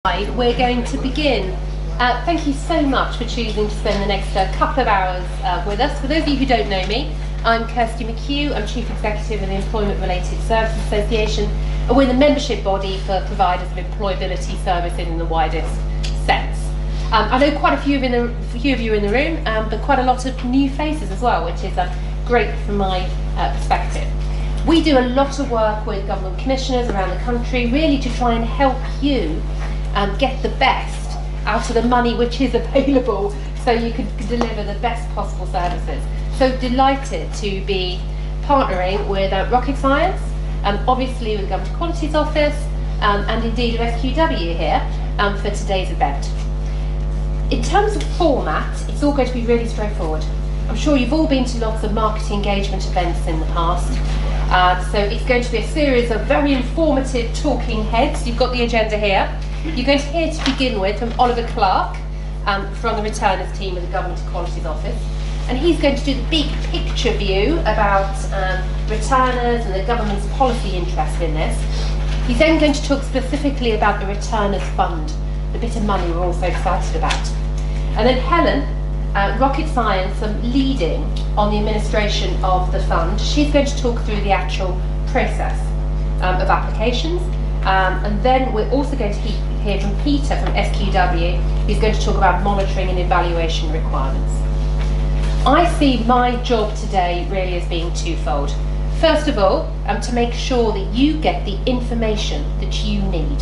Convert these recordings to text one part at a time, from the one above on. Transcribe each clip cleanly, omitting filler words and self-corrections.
We're going to begin. Thank you so much for choosing to spend the next couple of hours with us. For those of you who don't know me, I'm Kirsty McHugh. I'm Chief Executive of the Employment Related Services Association, and we're the membership body for providers of employability services in the widest sense. I know quite a few of you in the room, but quite a lot of new faces as well, which is great from my perspective. We do a lot of work with government commissioners around the country, really to try and help you get the best out of the money which is available, so you can deliver the best possible services. So delighted to be partnering with Rocket Science, obviously with the Government Equalities Office, and indeed with SQW here for today's event. In terms of format, it's all going to be really straightforward. I'm sure you've all been to lots of marketing engagement events in the past. So it's going to be a series of very informative talking heads. You've got the agenda here. You're going to hear to begin with from Oliver Clark from the Returners team of the Government Equalities Office. And he's going to do the big picture view about returners and the government's policy interest in this. He's then going to talk specifically about the Returners Fund, the bit of money we're all so excited about. And then Helen, Rocket Science, leading on the administration of the fund, she's going to talk through the actual process of applications. And then we're also going to hear from Peter from SQW, who's going to talk about monitoring and evaluation requirements. I see my job today really as being twofold. First of all, to make sure that you get the information that you need.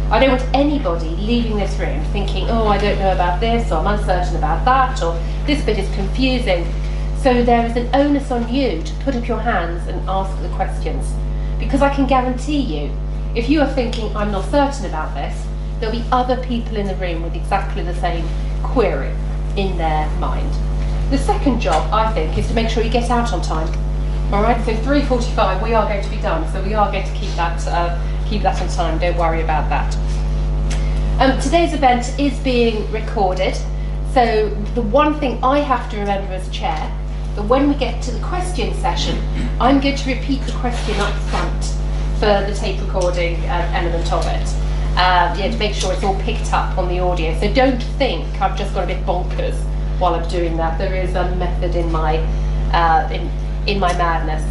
I don't want anybody leaving this room thinking, oh, I don't know about this, or I'm uncertain about that, or this bit is confusing. So there is an onus on you to put up your hands and ask the questions. Because I can guarantee you, if you are thinking, I'm not certain about this, there'll be other people in the room with exactly the same query in their mind. The second job, I think, is to make sure you get out on time. All right, so 3:45 we are going to be done, so we are going to keep that on time, don't worry about that. Today's event is being recorded, so the one thing I have to remember as chair, that when we get to the question session, I'm going to repeat the question up front for the tape recording element of it, to make sure it's all picked up on the audio. So don't think I've just got a bit bonkers while I'm doing that. There is a method in my in my madness.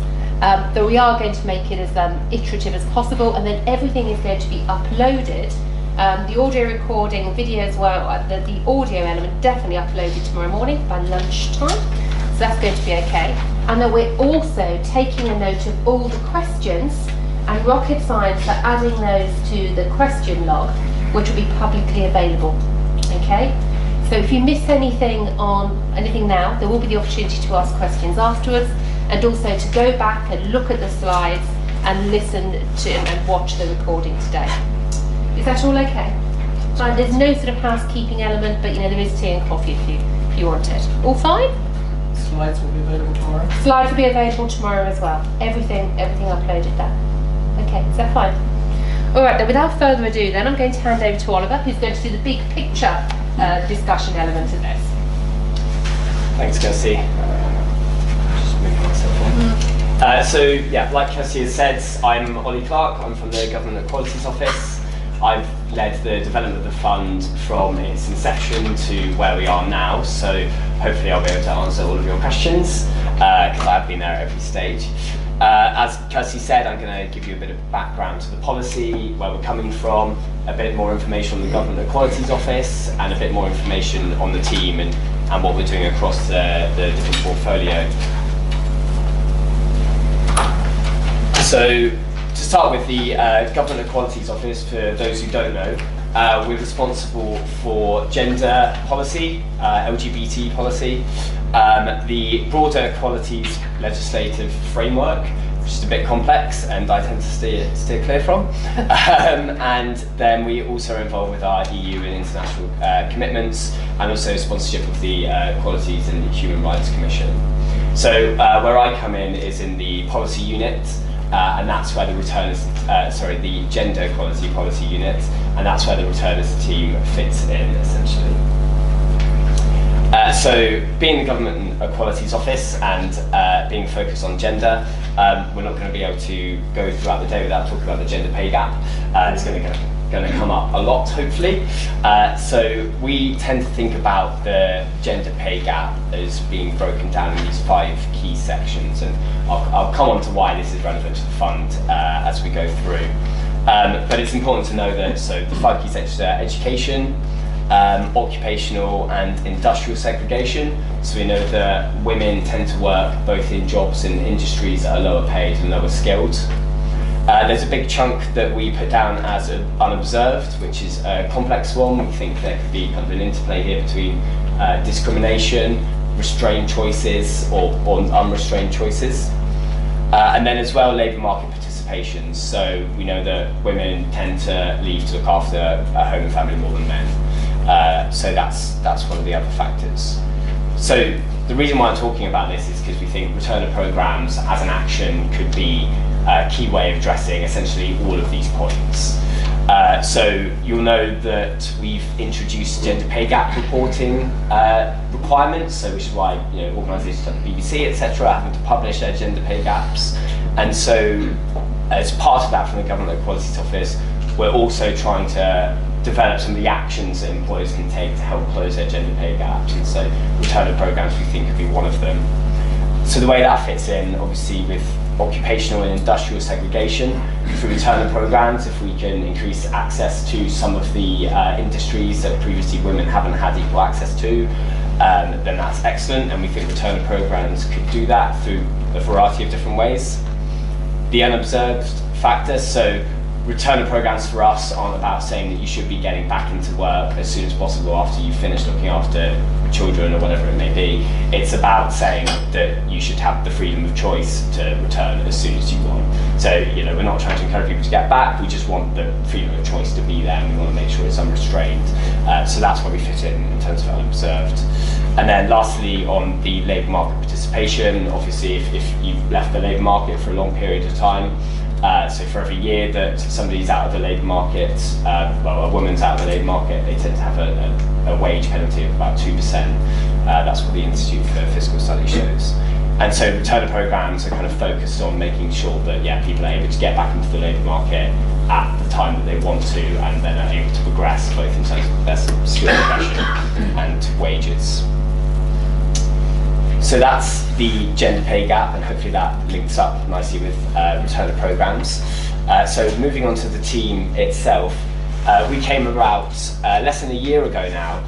Though we are going to make it as iterative as possible, and then everything is going to be uploaded. The audio recording, video as well, the audio element definitely uploaded tomorrow morning by lunchtime, so that's going to be okay. And then we're also taking a note of all the questions, and Rocket Science are adding those to the question log, which will be publicly available. Okay? So if you miss anything now, there will be the opportunity to ask questions afterwards, and also to go back and look at the slides and listen to and watch the recording today. Is that all okay? Right, there's no sort of housekeeping element, but there is tea and coffee if you want it. All fine? Slides will be available tomorrow. Slides will be available tomorrow as well. Everything uploaded there. Okay, is that fine? All right, then without further ado, then I'm going to hand over to Oliver, who's going to do the big picture discussion element of this. Thanks, Kirsty. Just moving myself on. So yeah, like Kirsty has said, I'm Ollie Clark. I'm from the Government Equalities Office. I've led the development of the fund from its inception to where we are now, so hopefully I'll be able to answer all of your questions, because I've been there at every stage. As Kirsty said, I'm going to give you a bit of background to the policy, where we're coming from, a bit more information on the Government Equalities Office, and a bit more information on the team and what we're doing across the different portfolio. So, to start with the Government Equalities Office, for those who don't know, we're responsible for gender policy, LGBT policy, the broader equalities legislative framework, which is a bit complex and I tend to steer clear from, and then we also are involved with our EU and international commitments, and also sponsorship of the Equalities and Human Rights Commission. So where I come in is in the policy unit, and that's where the Gender Equality Policy Unit, and that's where the Returners team fits in, essentially. So, being the Government Equalities Office and being focused on gender, we're not going to be able to go throughout the day without talking about the gender pay gap. It's going to going to come up a lot, hopefully. So we tend to think about the gender pay gap as being broken down in these 5 key sections, and I'll come on to why this is relevant to the fund as we go through. But it's important to know that so the 5 key sections are education, occupational and industrial segregation. So we know that women tend to work both in jobs and industries that are lower paid and lower skilled. There's a big chunk that we put down as unobserved, which is a complex one. We think there could be kind of an interplay here between discrimination, restrained choices or unrestrained choices. And then as well, labour market participation. So we know that women tend to leave to look after a home and family more than men. So that's one of the other factors. So the reason why I'm talking about this is because we think returner programmes as an action could be a key way of addressing essentially all of these points. So you'll know that we've introduced gender pay gap reporting requirements, so which is why organisations like the BBC, etc., are having to publish their gender pay gaps. And so as part of that from the Government Equalities Office, we're also trying to develop some of the actions that employers can take to help close their gender pay gaps, and so returner programmes we think could be one of them. So the way that fits in, obviously, with occupational and industrial segregation through returner programmes, if we can increase access to some of the industries that previously women haven't had equal access to, then that's excellent, and we think returner programmes could do that through a variety of different ways. The unobserved factor, so returner programmes for us aren't about saying that you should be getting back into work as soon as possible after you've finished looking after children or whatever it may be. It's about saying that you should have the freedom of choice to return as soon as you want. So, we're not trying to encourage people to get back, we just want the freedom of choice to be there, and we want to make sure it's unrestrained. So that's where we fit in terms of unobserved. And then lastly, on the labour market participation, obviously if you've left the labour market for a long period of time, so for every year that somebody's out of the labour market, well, a woman's out of the labour market, they tend to have a wage penalty of about 2%. That's what the Institute for Fiscal Studies shows. And so returner programmes are kind of focused on making sure that, people are able to get back into the labour market at the time that they want to, and then are able to progress both in terms of their skill progression and wages. So that's the gender pay gap, and hopefully that links up nicely with returner programmes. So moving on to the team itself, we came about less than a year ago now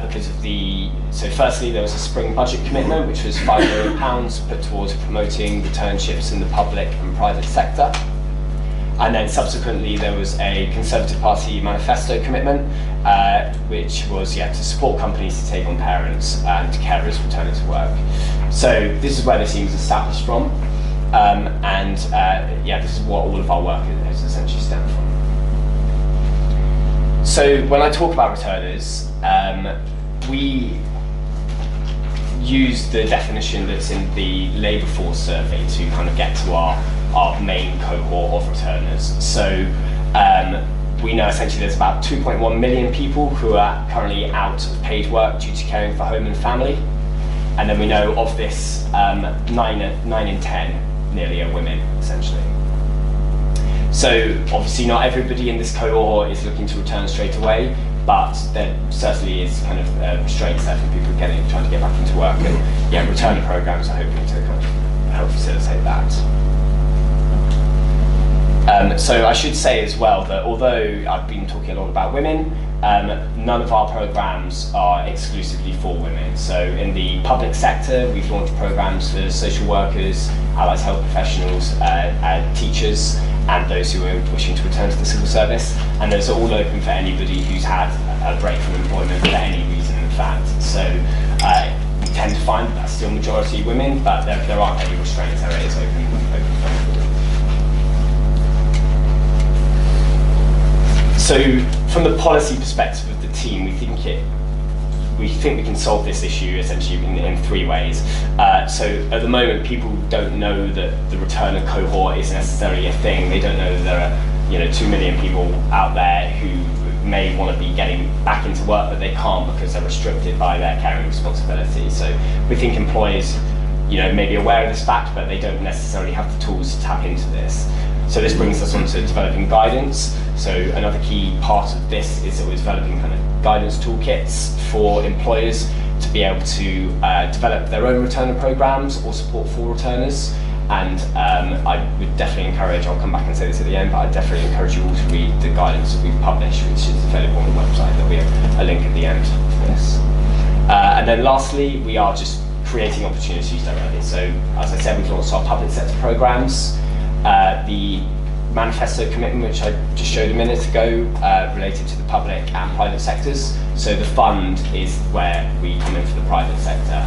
because of so firstly there was a spring budget commitment which was £5 million put towards promoting returnships in the public and private sector. And then subsequently there was a Conservative Party manifesto commitment, which was to support companies to take on parents and carers returning to work. So this is where the team was established from, and this is what all of our work has essentially stemmed from. So when I talk about returners, we use the definition that's in the labour force survey to kind of get to our main cohort of returners. So we know essentially there's about 2.1 million people who are currently out of paid work due to caring for home and family. And then we know of this, 9 in 10 nearly are women, essentially. So obviously not everybody in this cohort is looking to return straight away, but there certainly is kind of restraints there for people trying to get back into work. And returner programmes are hoping to kind of help facilitate that. So I should say as well that although I've been talking a lot about women, none of our programmes are exclusively for women. So in the public sector, we've launched programmes for social workers, allied health professionals, teachers, and those who are wishing to return to the civil service. And those are all open for anybody who's had a break from employment for any reason, in fact. So we tend to find that that's still majority women, but there aren't any restraints. There is open for everybody. So from the policy perspective of the team, we think we can solve this issue essentially in 3 ways. So at the moment, people don't know that the returner cohort is necessarily a thing. They don't know that there are 2 million people out there who may want to be getting back into work, but they can't because they're restricted by their caring responsibility. So we think employers may be aware of this fact, but they don't necessarily have the tools to tap into this. So this brings us on to developing guidance. So another key part of this is that we're developing kind of guidance toolkits for employers to be able to develop their own returner programs or support for returners. And I would definitely encourage, I'll come back and say this at the end, but I'd definitely encourage you all to read the guidance that we've published, which is available on the website. There'll be a link at the end for this. And then lastly, we are just creating opportunities directly. So as I said, we've launched our public sector programs. The manifesto commitment, which I just showed a minute ago, related to the public and private sectors. So the fund is where we come in for the private sector,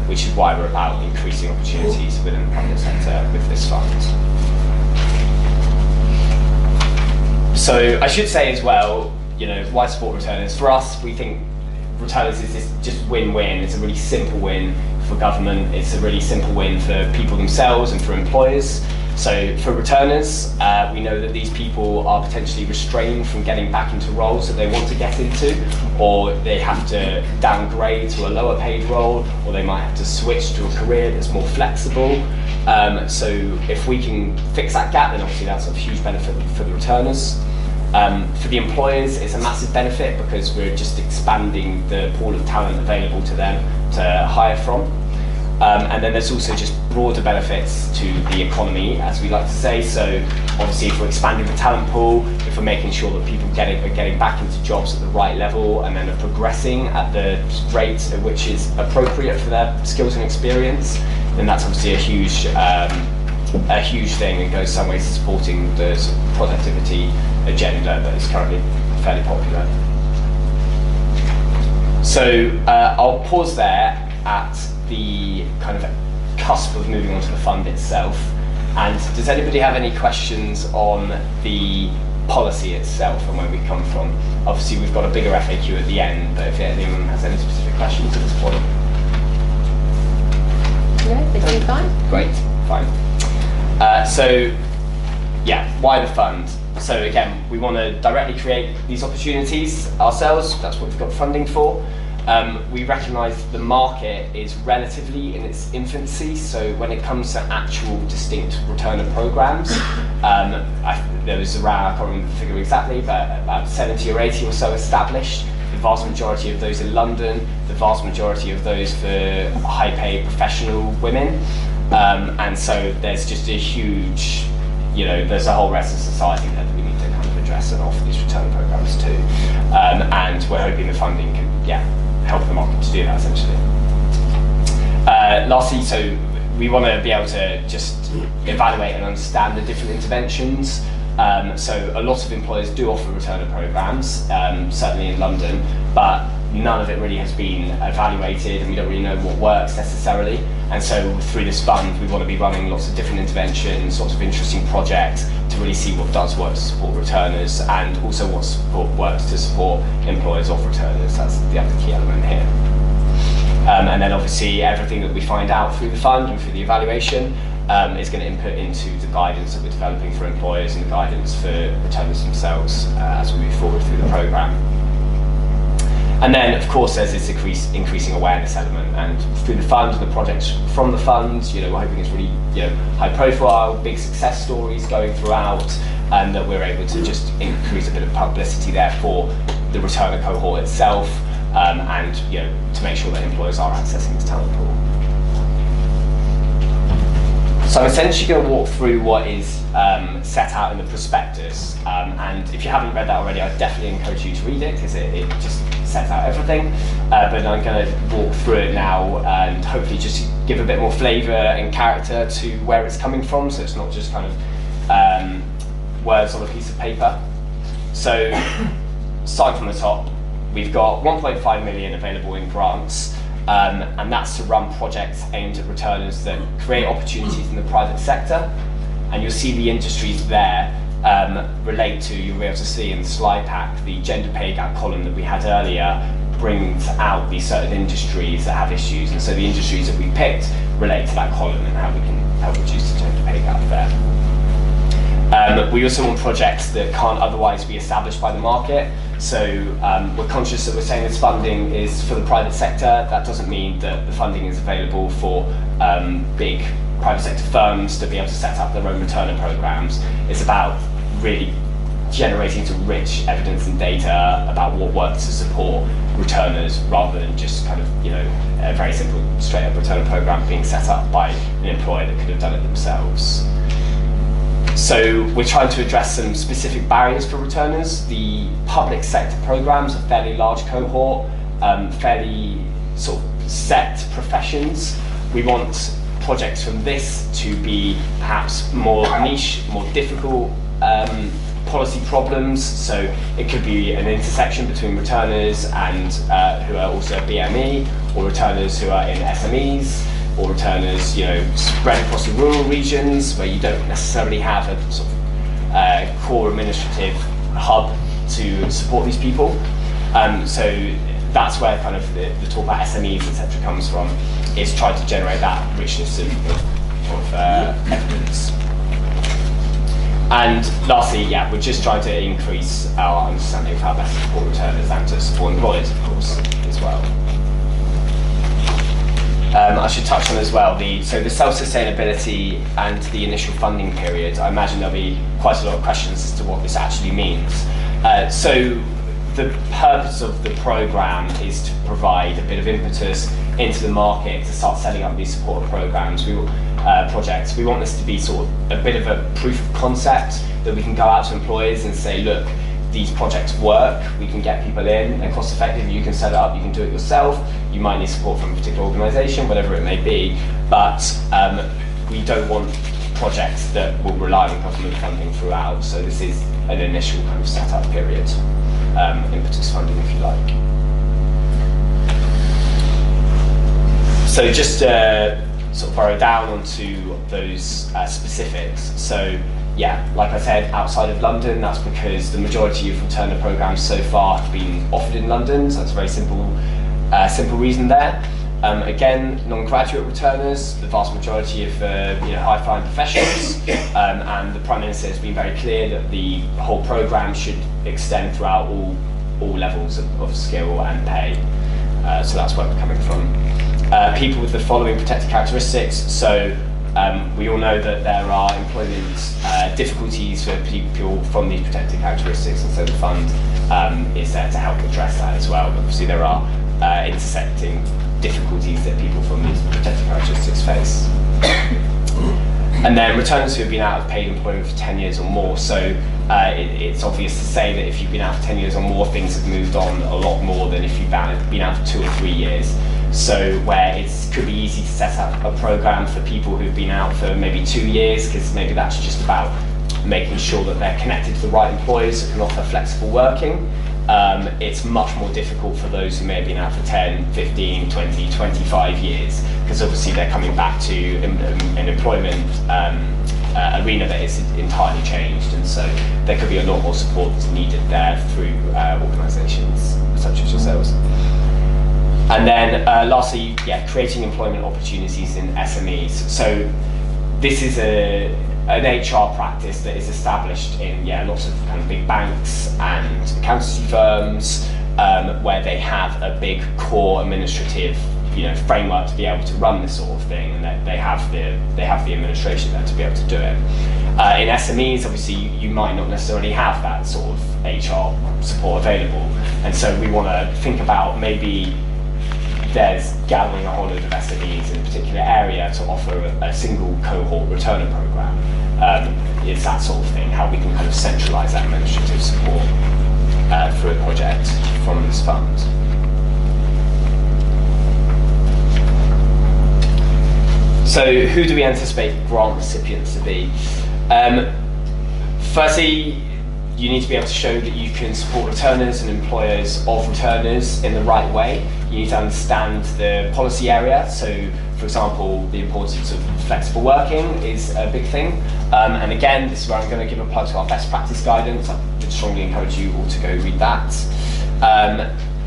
which is why we're about increasing opportunities within the public sector with this fund. So I should say as well, why support returners? For us, we think returners is just win-win. It's a really simple win for government. It's a really simple win for people themselves and for employers. So for returners, we know that these people are potentially restrained from getting back into roles that they want to get into, or they have to downgrade to a lower paid role, or they might have to switch to a career that's more flexible. So if we can fix that gap, then obviously that's a huge benefit for the returners. For the employers, it's a massive benefit because we're just expanding the pool of talent available to them to hire from. And then there's also just broader benefits to the economy, as we like to say. So obviously if we're expanding the talent pool, if we're making sure that people are getting back into jobs at the right level and then are progressing at the rate at which is appropriate for their skills and experience, then that's obviously a huge thing and goes some ways to supporting the sort of productivity agenda that is currently fairly popular. So I'll pause there at the kind of cusp of moving on to the fund itself. And does anybody have any questions on the policy itself and where we come from? Obviously we've got a bigger FAQ at the end, but if anyone has any specific questions at this point. No, they seem fine. Great, fine. So yeah, why the fund? So again, we want to directly create these opportunities ourselves. That's what we've got funding for. We recognise the market is relatively in its infancy, so when it comes to actual distinct returner programs, there was around, I can't remember the figure exactly, but about 70 or 80 or so established. The vast majority of those in London, the vast majority of those for high-paid professional women, and so there's just a huge, there's a whole rest of society there that we need to kind of address and offer these return programs to, and we're hoping the funding can, help the market to do that essentially. Lastly, so we want to be able to just evaluate and understand the different interventions. So a lot of employers do offer returner programs, certainly in London, but none of it really has been evaluated and we don't really know what works necessarily. And so through this fund, we want to be running lots of different interventions, lots of interesting projects to really see what does work to support returners and also what works to support employers of returners. That's the other key element here. And then obviously everything that we find out through the fund and through the evaluation is going to input into the guidance that we're developing for employers and the guidance for returners themselves as we move forward through the programme. And then, of course, there's this increasing awareness element, and through the fund and the projects from the fund, we're hoping it's really, high profile, big success stories going throughout, and that we're able to just increase a bit of publicity there for the returner cohort itself, and to make sure that employers are accessing this talent pool. So I'm essentially going to walk through what is set out in the prospectus, and if you haven't read that already, I definitely encourage you to read it because it just sets out everything. But I'm going to walk through it now and hopefully just give a bit more flavour and character to where it's coming from, so it's not just kind of words on a piece of paper. So starting from the top, we've got 1.5 million available in grants. And that's to run projects aimed at returners that create opportunities in the private sector. And you'll see the industries there relate to, you'll be able to see in the slide pack, the gender pay gap column that we had earlier brings out these certain industries that have issues. And so the industries that we picked relate to that column and how we can help reduce the gender pay gap there. We also want projects that can't otherwise be established by the market. So we're conscious that we're saying this funding is for the private sector. That doesn't mean that the funding is available for big private sector firms to be able to set up their own returner programs. It's about really generating some rich evidence and data about what works to support returners, rather than just kind of, a very simple straight up returner program being set up by an employer that could have done it themselves. So we're trying to address some specific barriers for returners. The public sector programs are fairly large cohort, fairly sort of set professions. We want projects from this to be perhaps more niche, more difficult policy problems. So it could be an intersection between returners and who are also BME, or returners who are in SMEs, or returners, spread across the rural regions where you don't necessarily have a sort of core administrative hub to support these people. So that's where kind of the talk about SMEs, etc., comes from, is trying to generate that richness of evidence. And lastly, we're just trying to increase our understanding of how best to support returners and to support employers, of course, as well. I should touch on as well the self-sustainability and the initial funding period. I imagine there'll be quite a lot of questions as to what this actually means. So the purpose of the programme is to provide a bit of impetus into the market to start setting up these support programs, projects. We want this to be sort of a bit of a proof of concept that we can go out to employers and say, look, these projects work, we can get people in, they're cost effective, you can set it up, you can do it yourself, you might need support from a particular organisation, whatever it may be, but we don't want projects that will rely on government funding throughout, so this is an initial kind of setup period, impetus funding if you like. So just sort of burrow down onto those specifics. So like I said, outside of London, that's because the majority of returner programs so far have been offered in London, so that's a very simple reason there. Again, non-graduate returners, the vast majority of high-flying professionals, and the Prime Minister has been very clear that the whole programme should extend throughout all levels of skill and pay. So that's where we're coming from. People with the following protected characteristics. So we all know that there are employment difficulties for people from these protected characteristics, and so the fund is there to help address that as well. But obviously there are intersecting difficulties that people from these protected characteristics face. And then returners who have been out of paid employment for 10 years or more. So it's obvious to say that if you've been out for 10 years or more, things have moved on a lot more than if you've been out for 2 or 3 years. So where it could be easy to set up a programme for people who've been out for maybe 2 years, because maybe that's just about making sure that they're connected to the right employers that can offer flexible working. It's much more difficult for those who may have been out for 10, 15, 20, 25 years, because obviously they're coming back to an employment arena that is entirely changed, and so there could be a lot more support that's needed there through organisations such as yourselves. And then lastly, creating employment opportunities in SMEs. So this is an HR practice that is established in lots of kind of big banks and accountancy firms, where they have a big core administrative framework to be able to run this sort of thing, and that they have the administration there to be able to do it. In SMEs, obviously, you might not necessarily have that sort of HR support available, and so we want to think about maybe there's gathering a whole load of SMEs in a particular area to offer a single cohort returner program. It's that sort of thing, how we can kind of centralise that administrative support through a project from this fund. So who do we anticipate grant recipients to be? Firstly, you need to be able to show that you can support returners and employers of returners in the right way. You need to understand the policy area. So, for example, the importance of flexible working is a big thing. And again, this is where I'm going to give a plug to our best practice guidance. I would strongly encourage you all to go read that.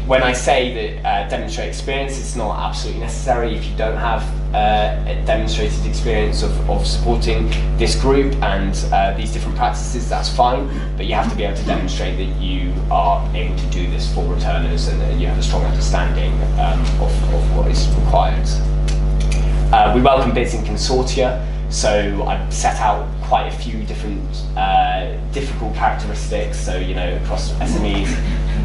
When I say that demonstrate experience, it's not absolutely necessary. If you don't have a demonstrated experience of supporting this group and these different practices, that's fine, but you have to be able to demonstrate that you are able to do this for returners and that you have a strong understanding of what is required. We welcome bids in consortia, so I've set out quite a few different difficult characteristics, so across SMEs,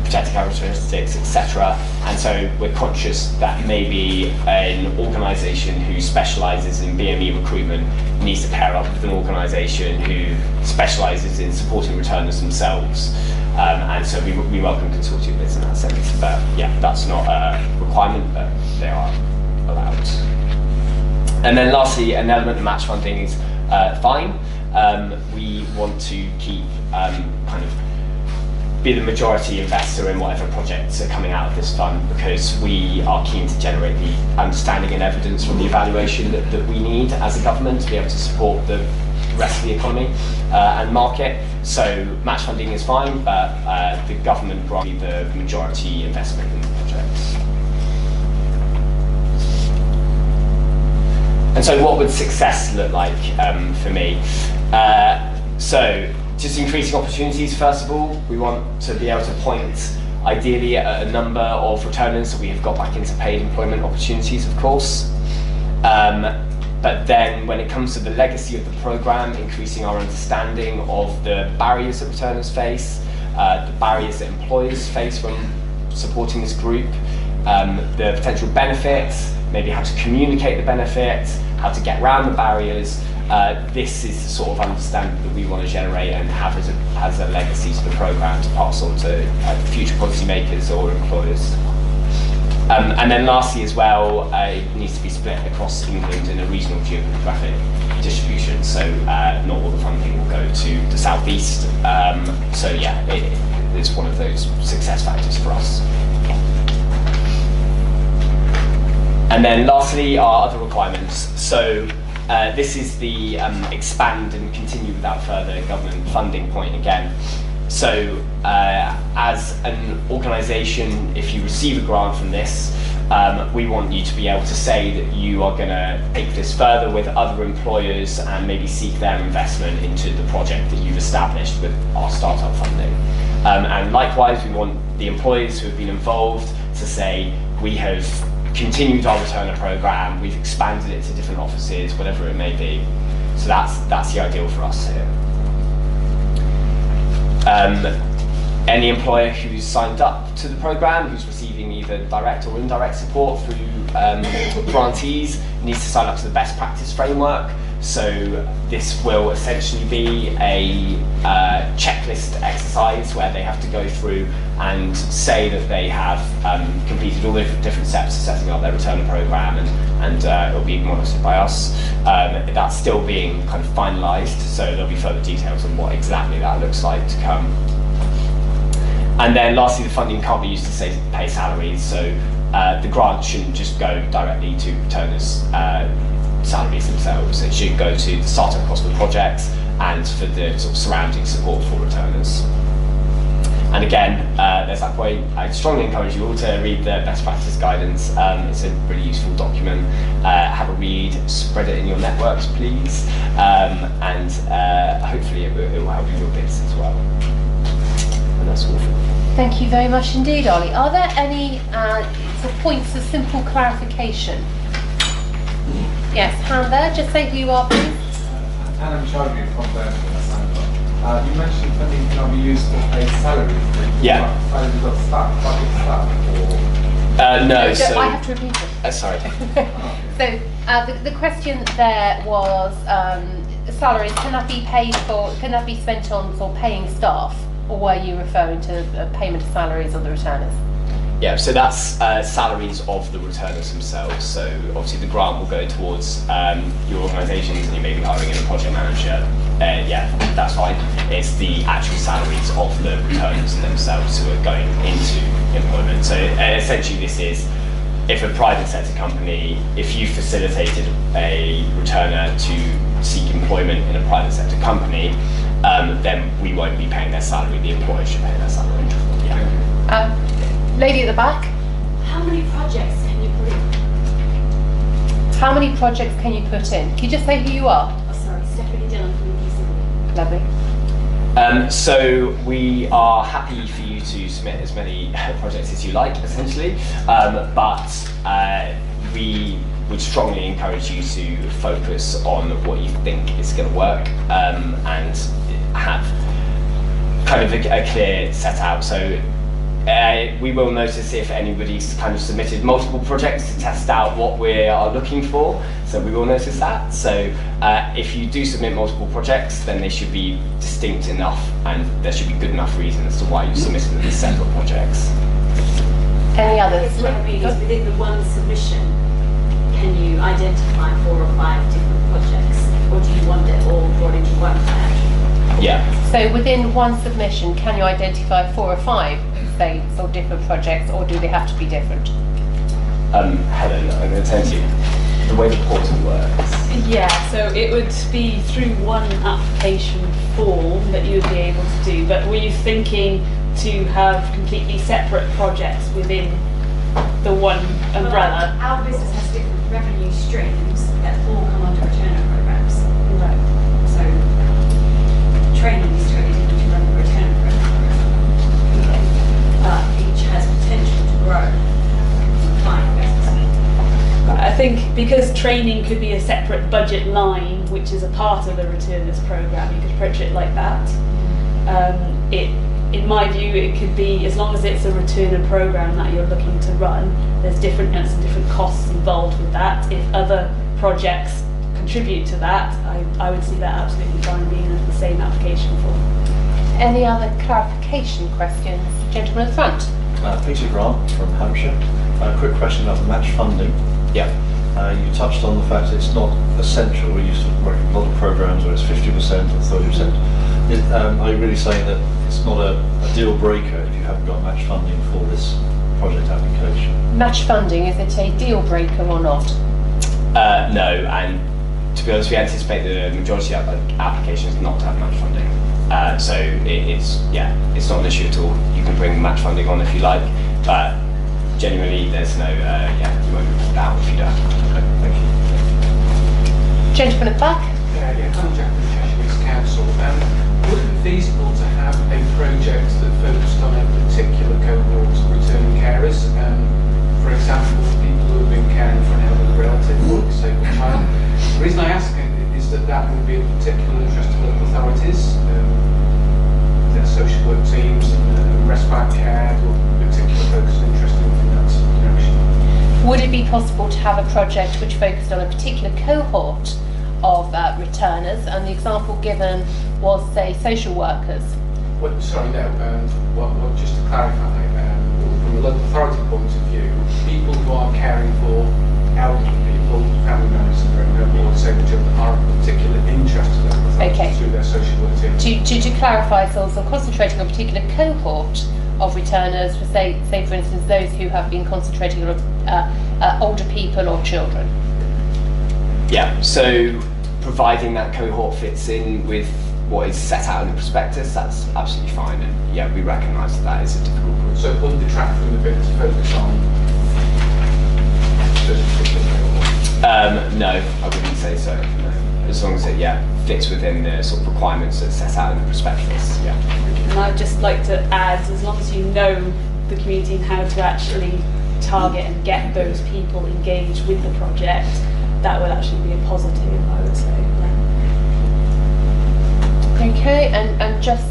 projected characteristics, etc. And so we're conscious that maybe an organisation who specialises in BME recruitment needs to pair up with an organisation who specialises in supporting returners themselves. And so we welcome consortium bids in that sense. But yeah, that's not a requirement, but they are allowed. And then lastly, an element of match funding is fine. We want to keep be the majority investor in whatever projects are coming out of this fund, because we are keen to generate the understanding and evidence from the evaluation that we need as a government to be able to support the rest of the economy and market. So match funding is fine, but the government will be the majority investment in the projects. And so what would success look like for me? So just increasing opportunities, first of all. We want to be able to point ideally at a number of returners that we have got back into paid employment opportunities, of course. But then when it comes to the legacy of the programme, increasing our understanding of the barriers that returners face, the barriers that employers face from supporting this group, the potential benefits, maybe how to communicate the benefits, how to get around the barriers. This is the sort of understanding that we want to generate and have as a legacy to the programme to pass on to future policymakers or employers. And then lastly as well, it needs to be split across England in a regional geographic distribution, so not all the funding will go to the southeast. So yeah, it's one of those success factors for us. And then lastly, our other requirements. So this is the expand and continue without further government funding point again. So as an organisation, if you receive a grant from this, we want you to be able to say that you are going to take this further with other employers and maybe seek their investment into the project that you've established with our startup funding. And likewise, we want the employers who have been involved to say, we have continued our returner programme, we've expanded it to different offices, whatever it may be. So that's the ideal for us here. Any employer who's signed up to the programme, who's receiving either direct or indirect support through grantees, needs to sign up to the best practice framework. So this will essentially be a checklist exercise where they have to go through and say that they have completed all the different steps of setting up their returner programme, and it will be monitored by us. That's still being kind of finalised, so there'll be further details on what exactly that looks like to come. And then lastly, the funding can't be used to pay salaries, so the grant shouldn't just go directly to returners' salaries themselves. It should go to the startup cost of the project and for the sort of surrounding support for returners. And again, there's that point. I strongly encourage you all to read the best practice guidance. It's a really useful document. Have a read, spread it in your networks, please, and hopefully it will help you with your bids as well. And that's all. Thank you very much indeed, Ollie. Are there any sort of points of simple clarification? Yes, hand there. Just say who you are, please. Anam Chaudhry from the you mentioned funding cannot be used for paid salaries. Yeah. Salaries of staff, public staff, or? No, so... I have to repeat it. Sorry. So the question there was salaries. Can that be paid for? Can that be spent on for paying staff, or were you referring to payment of salaries of the returners? Yeah, so that's salaries of the returners themselves. So obviously the grant will go towards your organisations, and you may be hiring in a project manager. Yeah, that's fine. It's the actual salaries of the returners themselves who are going into employment. So essentially this is, if a private sector company, if you facilitated a returner to seek employment in a private sector company, then we won't be paying their salary, the employer should pay their salary. Yeah. Lady at the back. How many projects can you put in? How many projects can you put in? Can you just say who you are? Oh, sorry, Stephanie Dillon from the Lovely. So we are happy for you to submit as many projects as you like, essentially, but we would strongly encourage you to focus on what you think is going to work, and have kind of a clear set out. So we will notice if anybody's kind of submitted multiple projects to test out what we are looking for. So we will notice that. So if you do submit multiple projects, then they should be distinct enough, and there should be good enough reason as to why you submitted them as separate projects. Any others? It's like really within the one submission, can you identify 4 or 5 different projects, or do you want it all brought into one plan? Yeah. So within one submission, can you identify 4 or 5, say, sort of different projects, or do they have to be different? Helen, I'm going to turn to you. The way the portal works. Yeah, so it would be through one application form that you would be able to do, but were you thinking to have completely separate projects within the one umbrella? Well, our business has different revenue streams that all come under returner programs. Right. So training is totally different to run the return program. But each has potential to grow. Client business. I think because training could be a separate budget line, which is a part of the returners program, you could approach it like that. In my view, it could be, as long as it's a returner program that you're looking to run, there's different costs involved with that. If other projects contribute to that, I would see that absolutely fine being in the same application form. Any other clarification questions? Gentleman at the front. Peter Grant from Hampshire. A quick question about the match funding. Yeah. You touched on the fact it's not essential. We used to work in a lot of programs where it's 50% or 30%. Are you really saying that it's not a deal breaker if you haven't got match funding for this project application? Match funding, is it a deal breaker or not? No, and to be honest, we anticipate the majority of applications not to have match funding. So it's not an issue at all. You can bring match funding on if you like, but genuinely there's no, you won't be pulled out if you don't. Okay, thank you. Gentleman at the back. Yeah, I'm Jack from Cheshire's Council. Would it be feasible to have a project that focused on a particular cohort of returning carers? For example, people who have been caring for an elderly relative or a disabled child. The reason I ask is that would be of particular interest to local authorities, their social work teams, and respite care, or particular focus and interest in that direction. Would it be possible to have a project which focused on a particular cohort of returners, and the example given was, say, social workers? Well, sorry, no. Well, just to clarify, from a local authority point of view, people who are caring for elderly people, family members of their own or disabled children, are of particular interest to local authorities through their social work team. To clarify, so concentrating on a particular cohort of returners, for say for instance those who have been concentrating on older people or children. Yeah, so providing that cohort fits in with what is set out in the prospectus, that's absolutely fine, and yeah, we recognise that is a difficult process. So it wouldn't detract from the bit to focus on those particular cohorts? No, I wouldn't say so, no. As long as it fits within the sort of requirements that's set out in the prospectus, yeah. And I'd just like to add, as long as you know the community and how to actually target and get those people engaged with the project, that would actually be a positive, I would say. Okay, and just,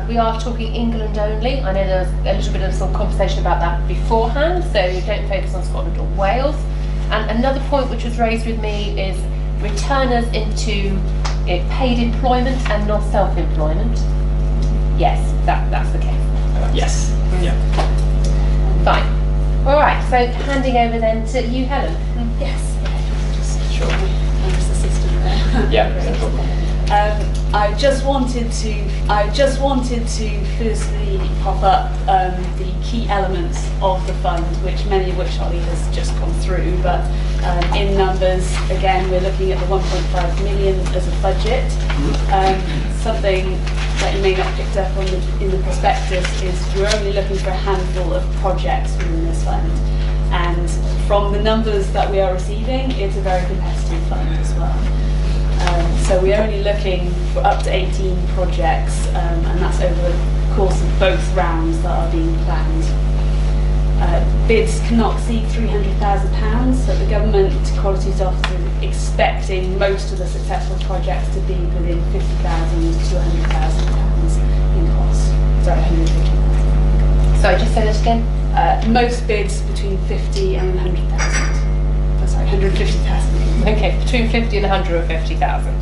we are talking England only. I know there was a little bit of sort of conversation about that beforehand, so don't focus on Scotland or Wales. And another point which was raised with me is returners into paid employment and not self-employment. Yes, that's the case. Yes, yeah. Fine. All right, so handing over then to you, Helen. Yes. Sure. I'm just assistant there. Yeah, no problem. I just wanted to firstly pop up the key elements of the fund, many of which Ollie has just gone through, but in numbers, again, we're looking at the 1.5 million as a budget. Something that you may not have picked up on in the prospectus is we're only looking for a handful of projects within this fund. And from the numbers that we are receiving, it's a very competitive fund as well. So we're only looking for up to 18 projects, and that's over the course of both rounds that are being planned. bids cannot exceed £300,000, so the Government Qualities Office is expecting most of the successful projects to be within £50,000 to £100,000 in cost. Sorry, £150,000. Sorry, just say that again. Most bids between 50 and 100,000. Oh, sorry, 150,000. Okay, between 50 and 150,000.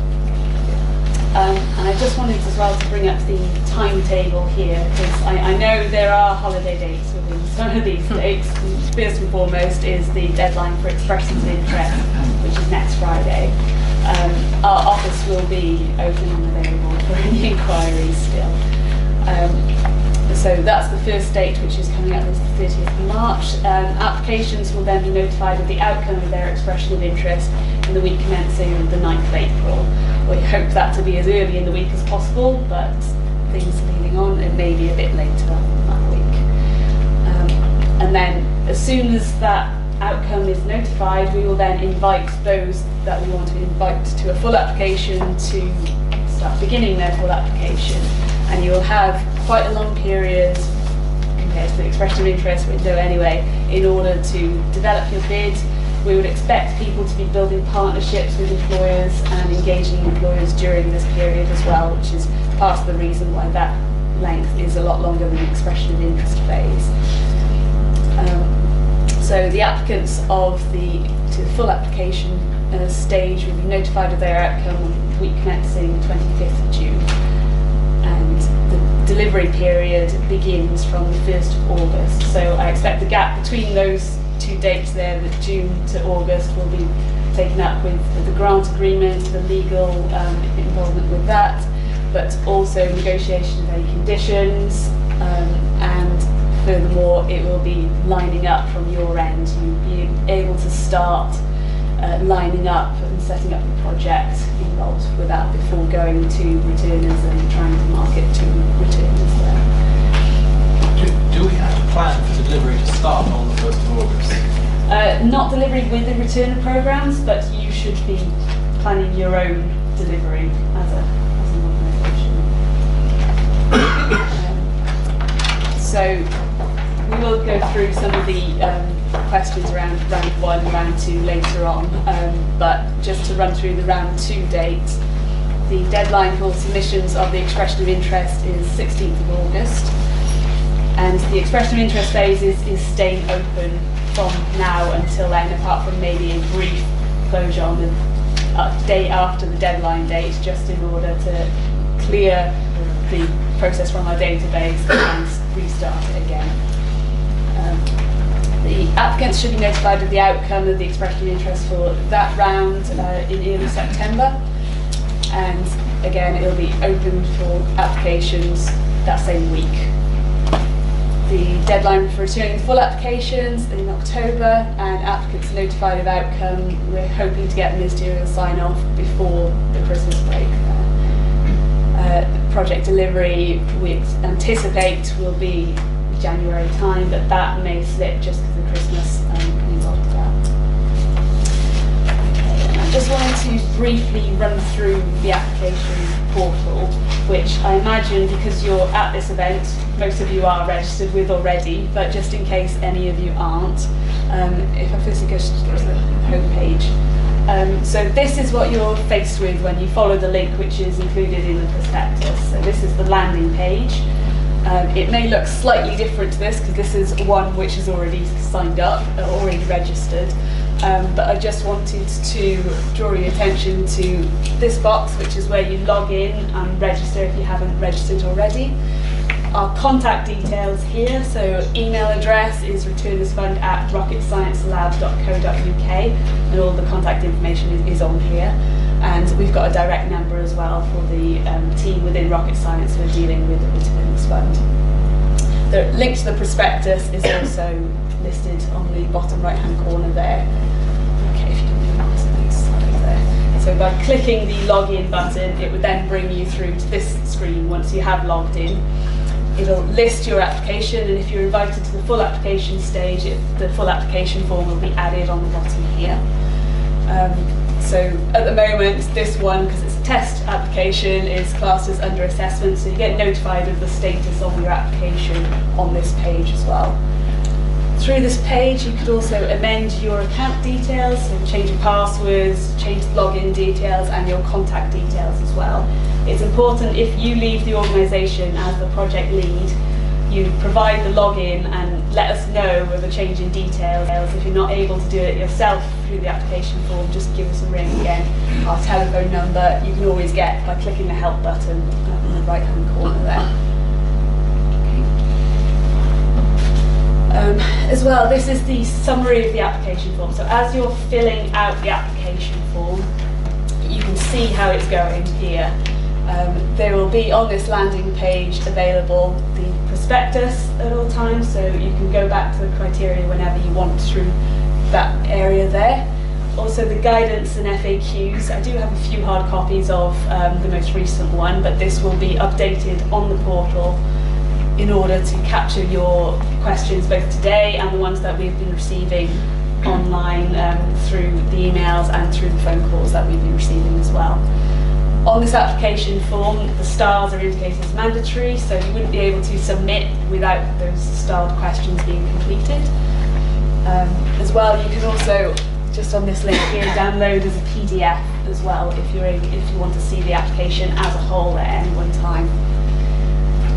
And I just wanted as well to bring up the timetable here, because I know there are holiday dates within some of these dates. First and foremost is the deadline for expressions of interest, which is next Friday. Our office will be open and available for any inquiries still. So that's the first date, which is coming up is the 30th of March. Applications will then be notified of the outcome of their expression of interest in the week commencing the 9th of April. We hope that to be as early in the week as possible, but things leading on, it may be a bit later that week. And then as soon as that outcome is notified, we will then invite those that we want to invite to a full application to start beginning their full application. And you'll have quite a long period compared to the expression of interest window anyway, in order to develop your bid. We would expect people to be building partnerships with employers and engaging employers during this period as well, which is part of the reason why that length is a lot longer than the expression of interest phase. So the applicants to the full application stage will be notified of their outcome on the week commencing 25th of June. And the delivery period begins from the 1st of August. So I expect the gap between those two dates there, the June to August, will be taken up with the grant agreement, the legal involvement with that, but also negotiation of any conditions, and furthermore it will be lining up from your end. You'll be able to start lining up and setting up the project involved with that before going to returners and trying to market to returners there. Do we have to plan for delivery to start on the 1st of August? Not delivery with the returner programs, but you should be planning your own delivery as an organisation. So we will go through some of the questions around round 1, round 2 later on, but just to run through the round 2 dates, the deadline for submissions of the expression of interest is 16th of August. And the expression of interest phase is staying open from now until then, apart from maybe a brief closure on the day after the deadline date, just in order to clear the process from our database and restart it again. The applicants should be notified of the outcome of the expression of interest for that round in early September. And again, it will be open for applications that same week. The deadline for returning full applications in October, and applicants notified of outcome. We're hoping to get ministerial sign-off before the Christmas break. Project delivery we anticipate will be January time, but that may slip just because of Christmas involved with that. Okay, and I just wanted to briefly run through the application portal, which I imagine, because you're at this event, most of you are registered with already, but just in case any of you aren't, if I firstly go to the home page. So this is what you're faced with when you follow the link which is included in the prospectus. So this is the landing page. It may look slightly different to this because this is one which is already signed up, already registered. But I just wanted to draw your attention to this box, which is where you log in and register if you haven't registered already. Our contact details here, so email address is returnersfund@rocketsciencelab.co.uk, and all the contact information is on here. And we've got a direct number as well for the team within Rocket Science who are dealing with the Returners Fund. The link to the prospectus is also listed on the bottom right hand corner there. Okay, if you can move on to the next slide there. So by clicking the login button, it would then bring you through to this screen once you have logged in. It'll list your application, and if you're invited to the full application stage, the full application form will be added on the bottom here. So at the moment, this one, because it's a test application, is classed as under assessment, so you get notified of the status of your application on this page as well. Through this page, you could also amend your account details, so change your passwords, change login details, and your contact details as well. It's important if you leave the organisation as the project lead, you provide the login and let us know of a change in details. If you're not able to do it yourself through the application form, just give us a ring again. Our telephone number you can always get by clicking the help button up in the right hand corner there. As well, this is the summary of the application form. So as you're filling out the application form, you can see how it's going here. There will be on this landing page available the prospectus at all times, so you can go back to the criteria whenever you want through that area there. Also the guidance and FAQs. I do have a few hard copies of the most recent one, but this will be updated on the portal in order to capture your questions both today and the ones that we've been receiving online through the emails and through the phone calls that we've been receiving as well. On this application form, the stars are indicated as mandatory, so you wouldn't be able to submit without those starred questions being completed. As well, you can also, just on this link here, download as a PDF as well if you want to see the application as a whole at any one time.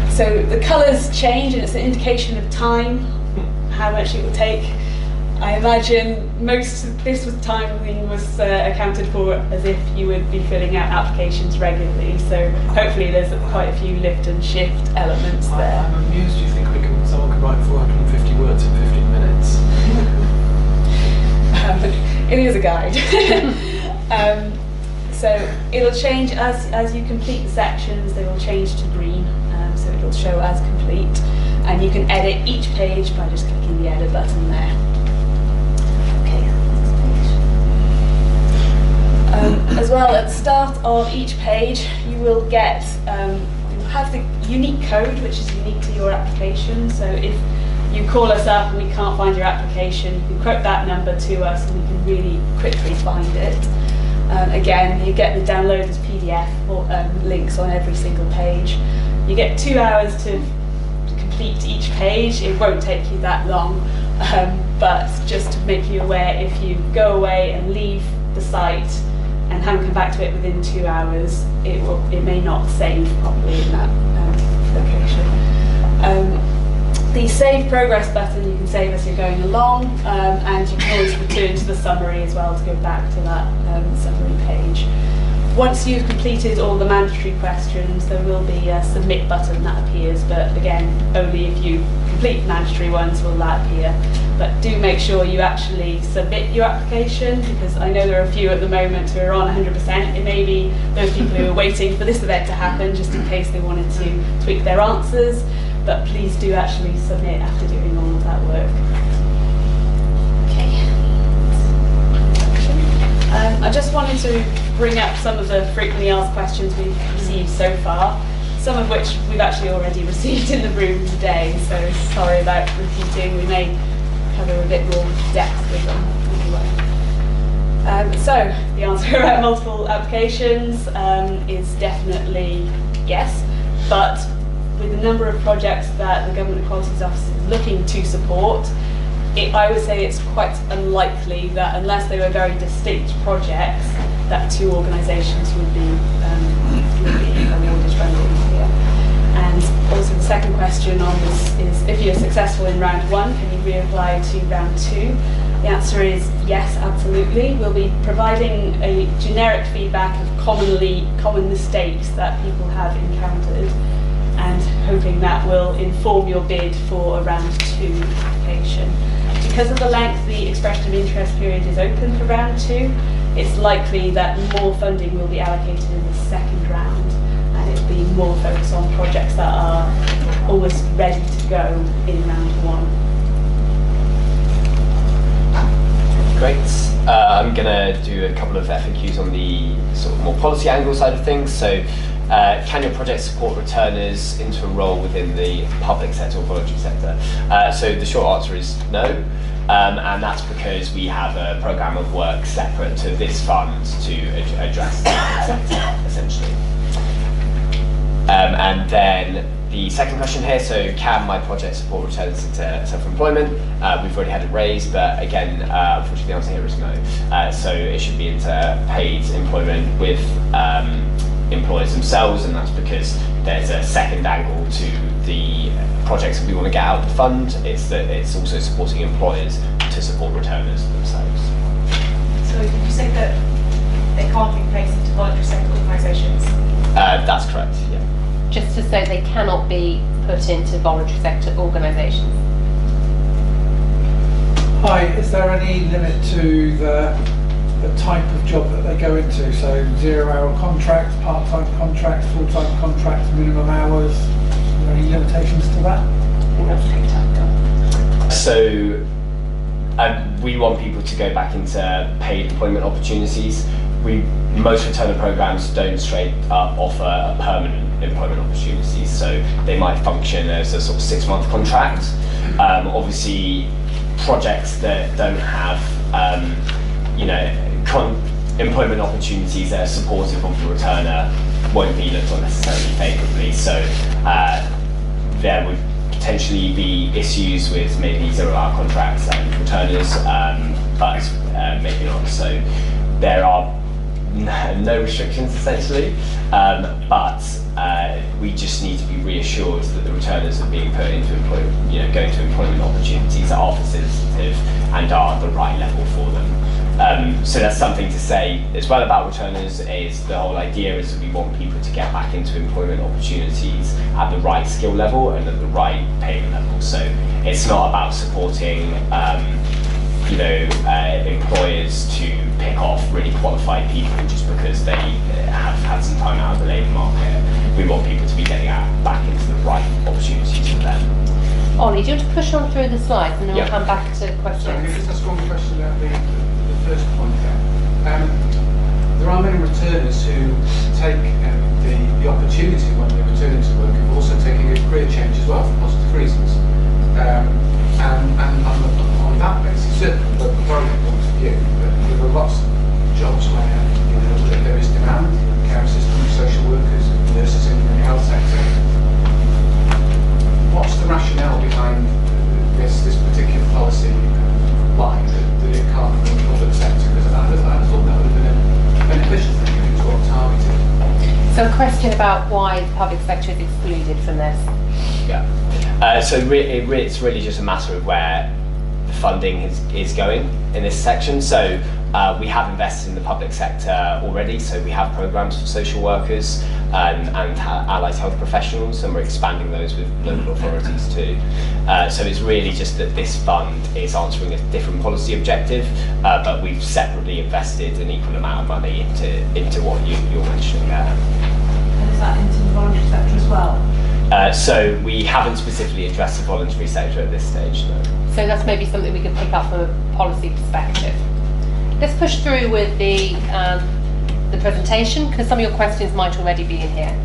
So the colours change, and it's an indication of time, how much it will take. I imagine most of this timing was accounted for as if you would be filling out applications regularly, so hopefully there's quite a few lift and shift elements there. I'm amused you think someone could write 450 words in 15 minutes. It is a guide. So it'll change as you complete the sections, they will change to green, so it'll show as complete, and you can edit each page by just clicking the edit button there. As well, at the start of each page, you will get, you'll have the unique code which is unique to your application. So if you call us up and we can't find your application, you can quote that number to us and we can really quickly find it. Again, you get the download as PDF or links on every single page. You get 2 hours to complete each page. It won't take you that long, but just to make you aware, if you go away and leave the site and haven't come back to it within 2 hours, it may not save properly in that location. The Save Progress button, you can save as you're going along, and you can always return to the summary as well to go back to that summary page. Once you've completed all the mandatory questions, there will be a submit button that appears, but again, only if you complete mandatory ones will that appear. But do make sure you actually submit your application, because I know there are a few at the moment who are on 100%. It may be those people who are waiting for this event to happen just in case they wanted to tweak their answers, but please do actually submit after doing all of that work. Okay. I just wanted to bring up some of the frequently asked questions we've received so far, some of which we've actually already received in the room today, so sorry about repeating. We may cover a bit more depth with them anyway. So the answer about multiple applications is definitely yes, but with the number of projects that the Government Equalities Office is looking to support, I would say it's quite unlikely that, unless they were very distinct projects, that 2 organisations would be awarded funding here. And also the second question on this is, if you're successful in round 1, can you reapply to round 2? The answer is yes, absolutely. We'll be providing a generic feedback of common mistakes that people have encountered, and hoping that will inform your bid for a round 2 application. Because of the length the expression of interest period is open for round 2, it's likely that more funding will be allocated in the second round, and it'll be more focused on projects that are almost ready to go in round 1. Great. I'm going to do a couple of FAQs on the sort of more policy angle side of things. So, can your project support returners into a role within the public sector or voluntary sector? So the short answer is no, and that's because we have a programme of work separate to this fund to address the public sector, essentially. And then the second question here, so can my project support returns into self-employment? We've already had it raised, but again, unfortunately the answer here is no. So it should be into paid employment with employers themselves, and that's because there's a second angle to the projects that we want to get out of the fund. It's that it's also supporting employers to support returners themselves. So did you say that they can't be placed into voluntary sector organisations? That's correct, yeah. Just to say they cannot be put into voluntary sector organisations. Hi, is there any limit to the type of job that they go into? So 0-hour contracts, part-time contracts, full-time contracts, minimum hours? Are there any limitations to that? So we want people to go back into paid employment opportunities. Most returner programs don't straight up offer permanent employment opportunities, so they might function as a sort of 6-month contract. Obviously, projects that don't have employment opportunities that are supportive of the returner won't be looked on necessarily favourably. So there would potentially be issues with maybe 0-hour contracts and returners, but maybe not. So there are no restrictions essentially, but we just need to be reassured that the returners are being put into employment, going to employment opportunities that are facilitative and are the right level for them. So that's something to say as well about returners. Is the whole idea is that we want people to get back into employment opportunities at the right skill level and at the right payment level. So it's not about supporting employers to pick off really qualified people just because they have had some time out of the labour market. We want people to be getting back into the right opportunities for them. Ollie, do you want to push on through the slides and then we'll come back to Sorry, questions? just a strong question about the first point there. There are many returners who take the opportunity when they return into work of also taking a career change as well for positive reasons. And on that basis, certainly from the program point of view, there are lots of jobs where there is demand, care assistants, social workers, nurses in the health sector. What's the rationale behind this particular policy line that it can't be in the public sector? Because I thought that would have been a beneficial thing if it was well targeted. So a question about why the public sector is excluded from this. Yeah. So it's really just a matter of where the funding is going in this section. So we have invested in the public sector already, so we have programs for social workers and allied health professionals, and we're expanding those with local authorities too. So it's really just that this fund is answering a different policy objective, but we've separately invested an equal amount of money into what you're mentioning there. And is that into the voluntary sector as well? So we haven't specifically addressed the voluntary sector at this stage, no. So that's maybe something we could pick up from a policy perspective. Let's push through with the presentation, because some of your questions might already be in here.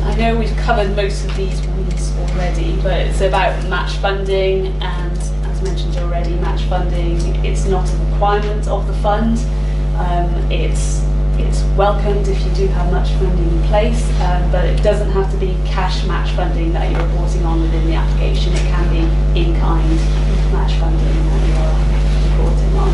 I know we've covered most of these ones already, but it's about match funding, and as mentioned already, match funding, it's not a requirement of the fund. It's welcomed if you do have match funding in place, but it doesn't have to be cash match funding that you're reporting on within the application. It can be in-kind match funding that you are reporting on.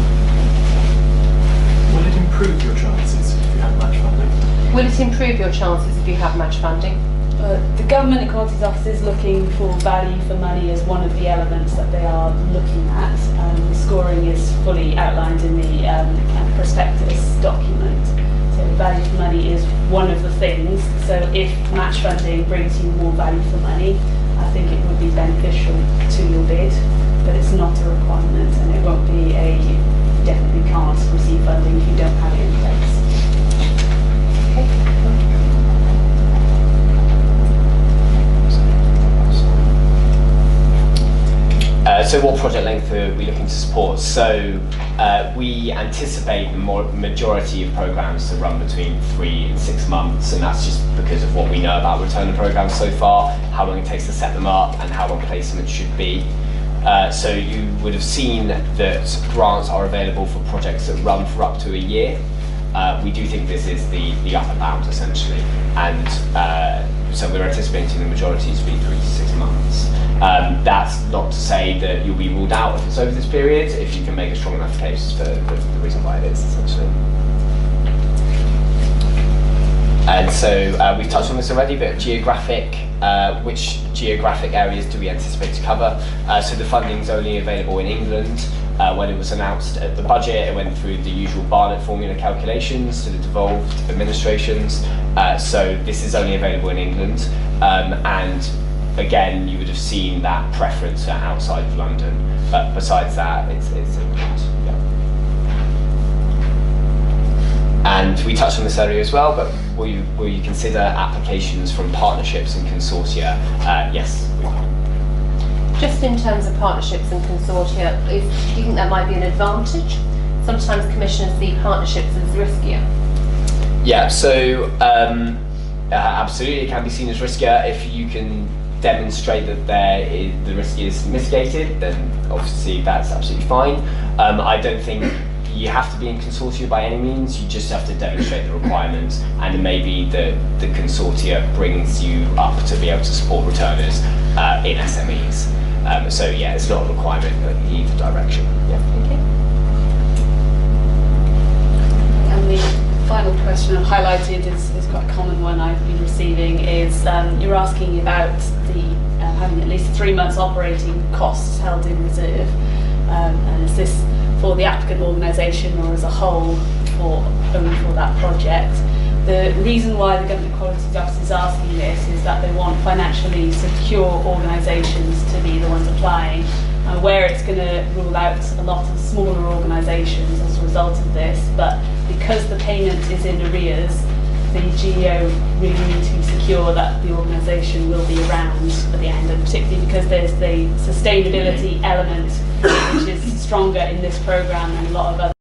Will it improve your chances if you have match funding? Will it improve your chances if you have match funding? The Government Equalities Office is looking for value for money as one of the elements that they are looking at. The scoring is fully outlined in the prospectus document. So value for money is one of the things. So if match funding brings you more value for money, I think it would be beneficial to your bid, but it's not a requirement, and it won't be a definitely can't receive funding if you don't have it in place. So what project length are we looking to support? So we anticipate the majority of programs to run between 3 and 6 months, and that's just because of what we know about returner programs so far, how long it takes to set them up, and how long placement should be. So you would have seen that grants are available for projects that run for up to a year. we do think this is the upper bound essentially, and so we're anticipating the majority to be 3 to 6 months. That's not to say that you'll be ruled out if it's over this period, if you can make a strong enough case for the reason why it is, essentially. And so we've touched on this already, but which geographic areas do we anticipate to cover? So the funding's only available in England. When it was announced at the budget, it went through the usual Barnett formula calculations to the devolved administrations. So this is only available in England. And again, you would have seen that preference for outside of London. But besides that, it's England. Yeah. And we touched on this earlier as well, but will you consider applications from partnerships and consortia? Yes, we will. Just in terms of partnerships and consortia, do you think that might be an advantage? Sometimes commissioners see partnerships as riskier. Yeah, so absolutely it can be seen as riskier. If you can demonstrate that the risk is mitigated, then obviously that's absolutely fine. I don't think you have to be in consortia by any means, you just have to demonstrate the requirements, and maybe the consortia brings you up to be able to support returners in SMEs. So yeah, it's not a requirement in either direction. Yeah. Okay. And the final question I've highlighted is quite a common one I've been receiving, is you're asking about the having at least 3 months operating costs held in reserve, and is this for the applicant organisation or as a whole only for that project? The reason why the Government Quality Office is asking this is that they want financially secure organisations to be the ones applying, where it's going to rule out a lot of smaller organisations as a result of this, but because the payment is in arrears, the GEO really need to be secure that the organisation will be around at the end, and particularly because there's the sustainability element which is stronger in this programme than a lot of other